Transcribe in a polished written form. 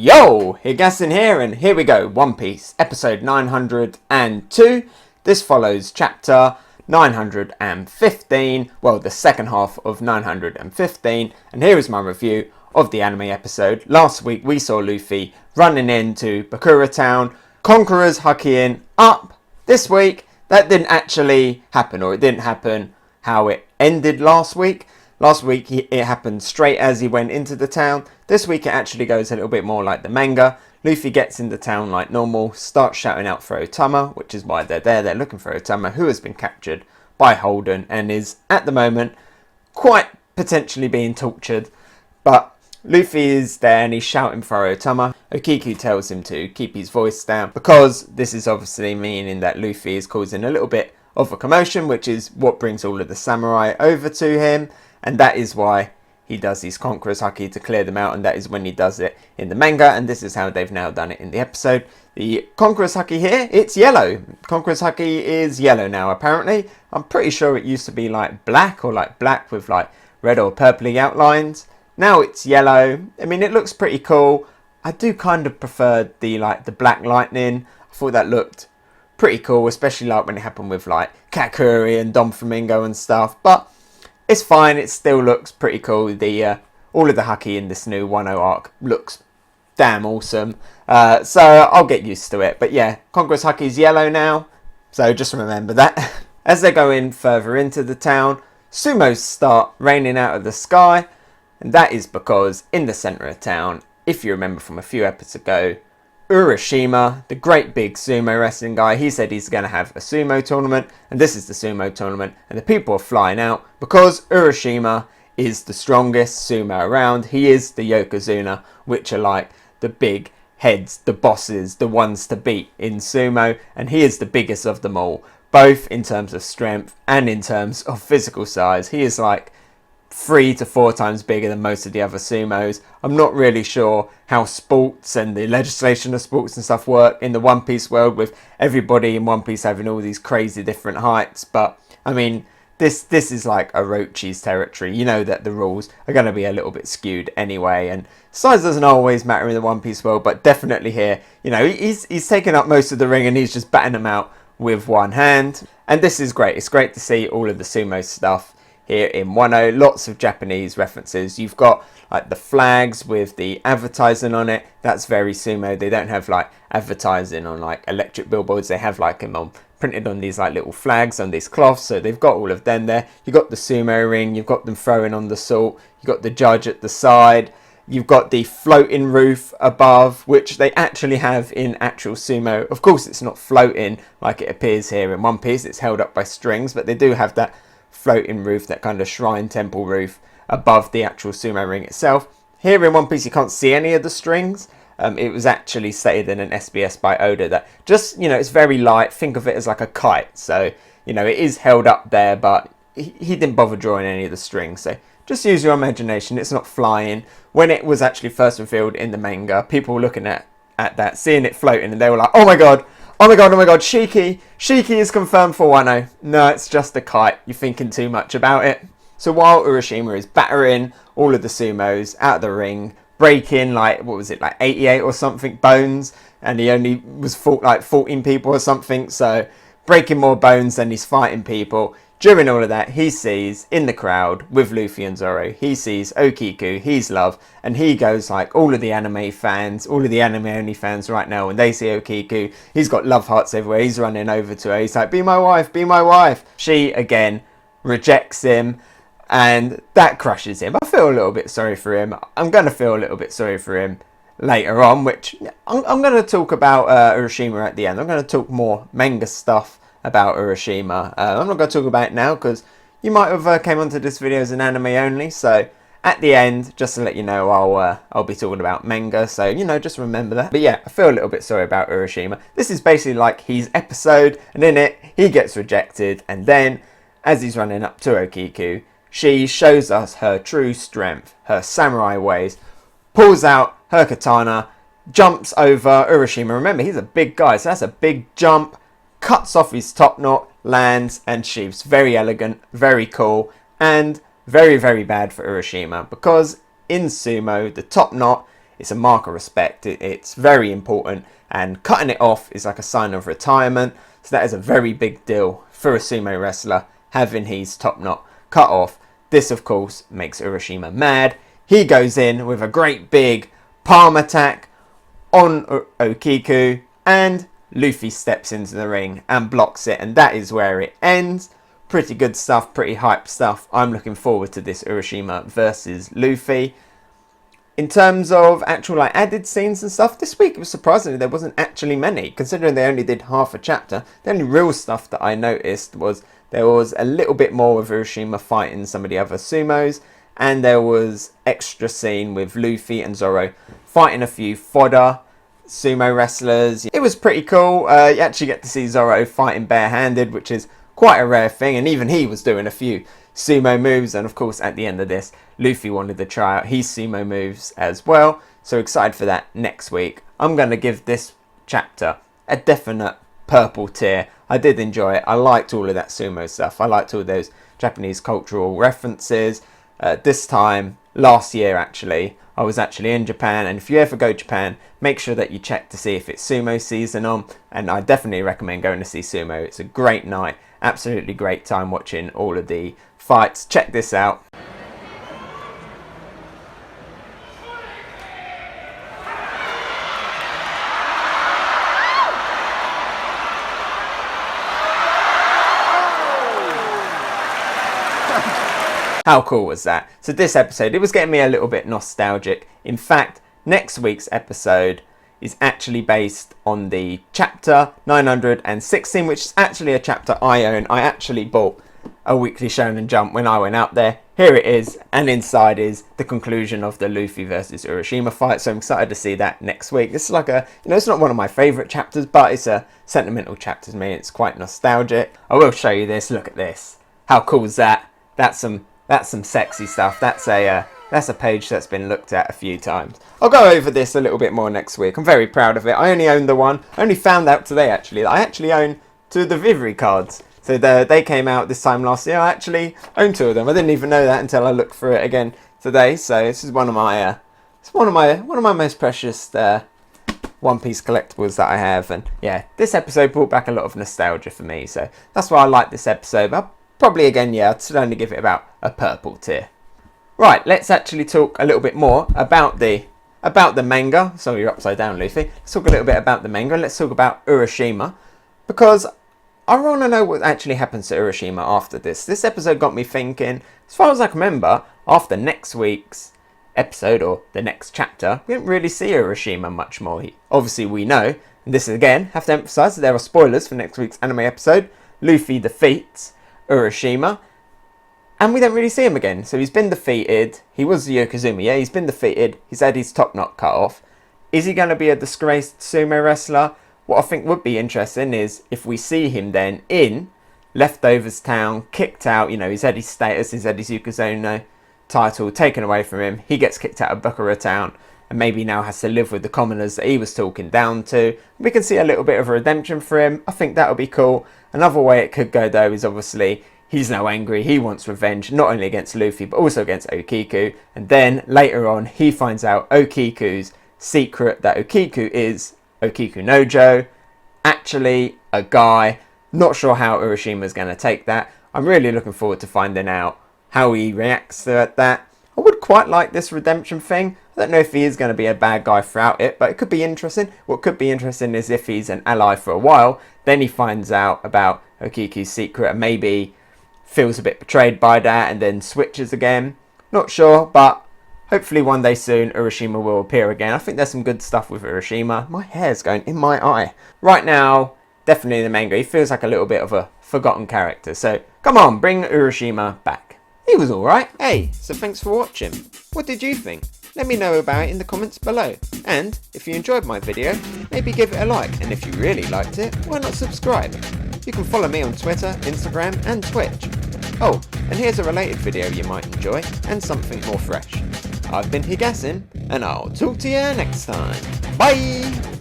Yo, Hegassen here, and here we go, One Piece, episode 902. This follows chapter 915, well, the second half of 915, and here is my review of the anime episode. Last week we saw Luffy running into Bakura town, Conquerors Hakiin up. This week, that didn't actually happen, or it didn't happen how it ended last week. Last week it happened straight as he went into the town. This week it actually goes a little bit more like the manga. Luffy gets into town like normal, starts shouting out for Otama, which is why they're there. They're looking for Otama, who has been captured by Holdem and is at the moment quite potentially being tortured. But Luffy is there and he's shouting for Otama. Okiku tells him to keep his voice down because this is obviously meaning that Luffy is causing a little bit of a commotion, which is what brings all of the samurai over to him. And that is why he does his Conqueror's Haki to clear them out, and that is when he does it in the manga, and this is how they've now done it in the episode. The Conqueror's Haki here, it's yellow. Conqueror's Haki is yellow now, apparently. I'm pretty sure it used to be like black, or like black with like red or purpley outlines. Now it's yellow. I mean, it looks pretty cool. I do kind of prefer the black lightning. I thought that looked pretty cool, especially like when it happened with like Kakuri and Dom Flamingo and stuff, but it's fine, it still looks pretty cool. The all of the Haki in this new Wano arc looks damn awesome. So I'll get used to it. But yeah, Conqueror's Haki is yellow now, so just remember that. As they're going further into the town, Sumos start raining out of the sky. And that is because in the centre of town, if you remember from a few episodes ago, Urashima, the great big sumo wrestling guy, he said he's going to have a sumo tournament, and this is the sumo tournament, and the people are flying out because Urashima is the strongest sumo around. He is the Yokozuna, which are like the big heads, the bosses, the ones to beat in sumo, and he is the biggest of them all, both in terms of strength and in terms of physical size. He is like 3 to 4 times bigger than most of the other sumos. I'm not really sure how sports and the legislation of sports and stuff work in the One Piece world with everybody in One Piece having all these crazy different heights, but I mean this is like Orochi's territory. You know that the rules are going to be a little bit skewed anyway, and size doesn't always matter in the One Piece world, but definitely here, you know, he's taken up most of the ring and he's just batting them out with one hand, and this is great. It's great to see all of the sumo stuff here in Wano. Lots of Japanese references. You've got like the flags with the advertising on it. That's very sumo. They don't have like advertising on like electric billboards. They have like them on printed on these like little flags on these cloths. So they've got all of them there. You've got the sumo ring. You've got them throwing on the salt. You've got the judge at the side. You've got the floating roof above, which they actually have in actual sumo. Of course, it's not floating like it appears here in One Piece. It's held up by strings, but they do have that floating roof, that kind of shrine temple roof above the actual sumo ring itself. Here in One Piece you can't see any of the strings. It was actually stated in an SBS by Oda that just, you know, it's very light. Think of it as like a kite. So, you know, it is held up there, but he didn't bother drawing any of the strings. So just use your imagination. It's not flying. When it was actually first revealed in the manga, people were looking at that, seeing it floating, and they were like, oh my god, oh my god, oh my god, Shiki is confirmed for Wano. No, it's just a kite. You're thinking too much about it. So while Urashima is battering all of the sumos out of the ring, breaking like, what was it, like 88 or something bones, and he only was fought like 14 people or something, so breaking more bones than he's fighting people. During all of that, he sees in the crowd with Luffy and Zoro, he sees Okiku, he's love, and he goes like all of the anime fans, all of the anime only fans right now, when they see Okiku, he's got love hearts everywhere. He's running over to her. He's like, be my wife, be my wife. She, again, rejects him, and that crushes him. I feel a little bit sorry for him. I'm going to feel a little bit sorry for him later on, which I'm going to talk about Urashima at the end. I'm going to talk more manga stuff about Urashima. I'm not going to talk about it now because you might have came onto this video as an anime only, so at the end, just to let you know, I'll be talking about manga, so you know, just remember that. But yeah, I feel a little bit sorry about Urashima. This is basically like his episode, and in it he gets rejected, and then as he's running up to Okiku, she shows us her true strength, her samurai ways, pulls out her katana, jumps over Urashima. Remember, he's a big guy, so that's a big jump. Cuts off his top knot, lands, and sheaves. Very elegant, very cool, and very, very bad for Urashima, because in sumo, the top knot it's a mark of respect. It's very important, and cutting it off is like a sign of retirement. So that is a very big deal for a sumo wrestler, having his top knot cut off. This, of course, makes Urashima mad. He goes in with a great big palm attack on Okiku, and Luffy steps into the ring and blocks it, and that is where it ends. Pretty good stuff, pretty hype stuff. I'm looking forward to this Urashima versus Luffy. In terms of actual added scenes and stuff, this week it was surprisingly there wasn't actually many, considering they only did half a chapter. The only real stuff that I noticed was there was a little bit more of Urashima fighting some of the other sumos, and there was extra scene with Luffy and Zoro fighting a few fodder sumo wrestlers. It was pretty cool. You actually get to see Zoro fighting barehanded, which is quite a rare thing, and even he was doing a few sumo moves. And of course, at the end of this, Luffy wanted to try out his sumo moves as well, so excited for that next week. I'm going to give this chapter a definite purple tier. I did enjoy it. I liked all of that sumo stuff. I liked all those Japanese cultural references. This time last year, actually, I was actually in Japan, and if you ever go to Japan, make sure that you check to see if it's sumo season on, and I definitely recommend going to see sumo. It's a great night, absolutely great time watching all of the fights. Check this out. How cool was that? So this episode, it was getting me a little bit nostalgic. In fact, next week's episode is actually based on the chapter 916, which is actually a chapter I own. I actually bought a weekly Shonen Jump when I went out there. Here it is, and inside is the conclusion of the Luffy versus Urashima fight. So I'm excited to see that next week. This is like a, it's not one of my favourite chapters, but it's a sentimental chapter to me. It's quite nostalgic. I will show you this. Look at this. How cool is that? That's some sexy stuff. That's a page that's been looked at a few times. I'll go over this a little bit more next week. I'm very proud of it. I only own the one. I only found out today, actually, that I actually own two of the Vivre cards. So they came out this time last year. I actually own two of them. I didn't even know that until I looked through it again today. So this is one of my most precious One Piece collectibles that I have. And yeah, this episode brought back a lot of nostalgia for me. So that's why I like this episode. Probably again, yeah, I'd still only give it about a purple tier. Right, let's actually talk a little bit more about the manga. So you're upside down, Luffy. Let's talk a little bit about the manga. Let's talk about Urashima, because I want to know what actually happens to Urashima after this. This episode got me thinking. As far as I can remember, after next week's episode or the next chapter, we didn't really see Urashima much more. Obviously, we know, and this again, have to emphasize that there are spoilers for next week's anime episode. Luffy defeats Urashima, and we don't really see him again. So he's been defeated. He was the Yokozuna, yeah, he's been defeated. He's had his top knot cut off. Is he going to be a disgraced sumo wrestler? What I think would be interesting is if we see him then in Leftovers Town, kicked out. He's had his status, he's had his Yokozuna title taken away from him. He gets kicked out of Bakura Town, and maybe now has to live with the commoners that he was talking down to. We can see a little bit of a redemption for him. I think that would be cool. Another way it could go, though, is obviously he's now angry. He wants revenge, not only against Luffy, but also against Okiku. And then later on, he finds out Okiku's secret, that Okiku is Okiku Nojo, actually a guy. Not sure how Urashima's going to take that. I'm really looking forward to finding out how he reacts to that. I would quite like this redemption thing. I don't know if he is going to be a bad guy throughout it, but it could be interesting. What could be interesting is if he's an ally for a while, then he finds out about Okiku's secret and maybe feels a bit betrayed by that and then switches again. Not sure, but hopefully one day soon Urashima will appear again. I think there's some good stuff with Urashima. My hair's going in my eye. Right now, definitely in the manga, he feels like a little bit of a forgotten character. So come on, bring Urashima back. He was alright. Hey, so thanks for watching. What did you think? Let me know about it in the comments below. And if you enjoyed my video, maybe give it a like. And if you really liked it, why not subscribe? You can follow me on Twitter, Instagram and Twitch. Oh, and here's a related video you might enjoy, and something more fresh. I've been Hegassen, and I'll talk to you next time. Bye!